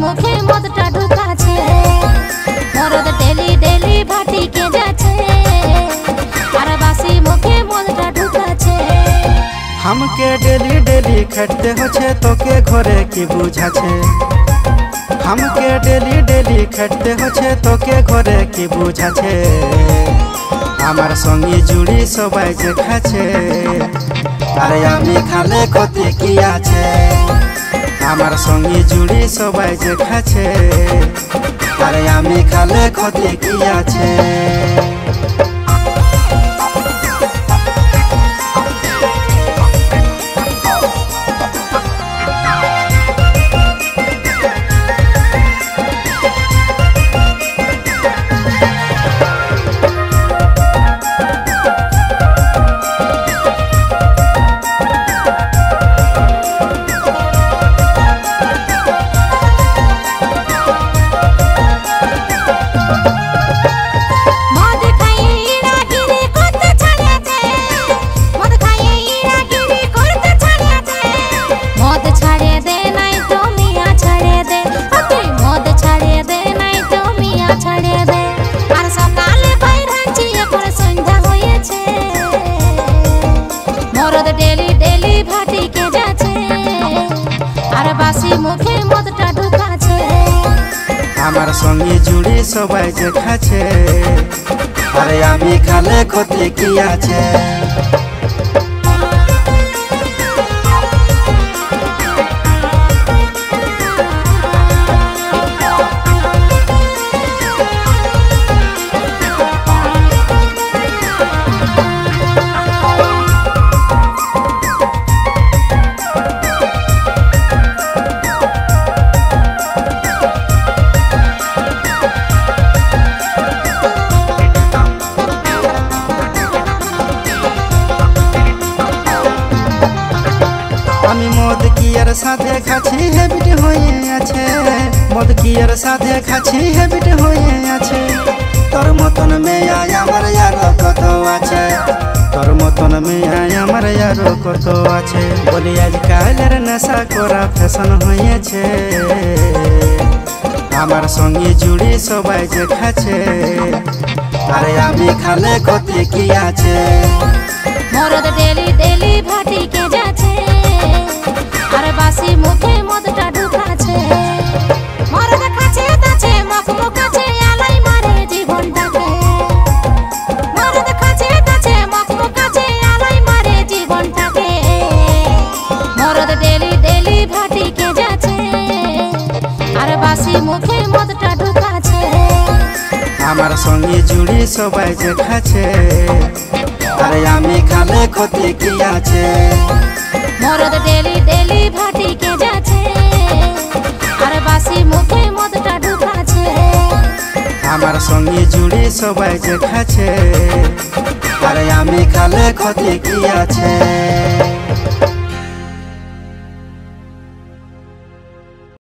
मुखे मदटा ढुकाছে मरद daily daily Bhati के जाছে আর বাসি মুখে মদটা ঢুকাছে हमके डेली डेली खटते होछे तोके घरे की बुझाছে हमके डेली डेली खटते होछे तोके घरे की बुझाছে আমার সঙ্গে জুড়ি সবাই যে খাছে আরে আমি খালে ক্ষতি কি আছে আমার সঙ্গে জুড়ি সবাই যে খাছে আরে আমি খালে ক্ষতি কি আছে डेली डेली भाटी के जाছে আর বাসি মুখে মদটা ঢুকাছে আমার সঙ্গে জুড়ি সবাই যে খাছে আরে আমি খালে ক্ষতি কি আছে আমি মদ কিয়ার সাথে খাচ্ছি হ্যাবিট হয়ে আছে মদ কিয়ার সাথে খাচ্ছি হ্যাবিট হয়ে আছে তোর মতন মেয়া আমার আর কত আছে তোর মতন মেয়া আমার আর কত আছে বলি আজকালের নেশা করা ফ্যাশন হয়েছে আমার সঙ্গে জুড়ি সবাই যে খাচ্ছে আরে আমি খালে ক্ষতি কি আছে মরদ ডেলি ডেলি ভাটি के जाছে আর বাসি মুখে মদটা ঢুকাছে মরদ খাচ্ছে তাছে মুখ মুখাছে আলাই মারে জীবনটাকে মরদ খাচ্ছে তাছে মুখ মুখাছে আলাই মারে জীবনটাকে মরদ ডেলি ডেলি ভাটি के जाছে আর বাসি মুখে মদটা ঢুকাছে আমার সঙ্গে জুড়ি সবাই যে খাচ্ছে আরে আমি খালে ক্ষতি কি আছে মরদ ডেলি ডেলি ভাটি के যাছে আর বাসি মুখে মদটা ঢুকাছে আমার সঙ্গে জুড়ি সবাই যে খাচ্ছে আরে আমি খালে ক্ষতি কি আছে।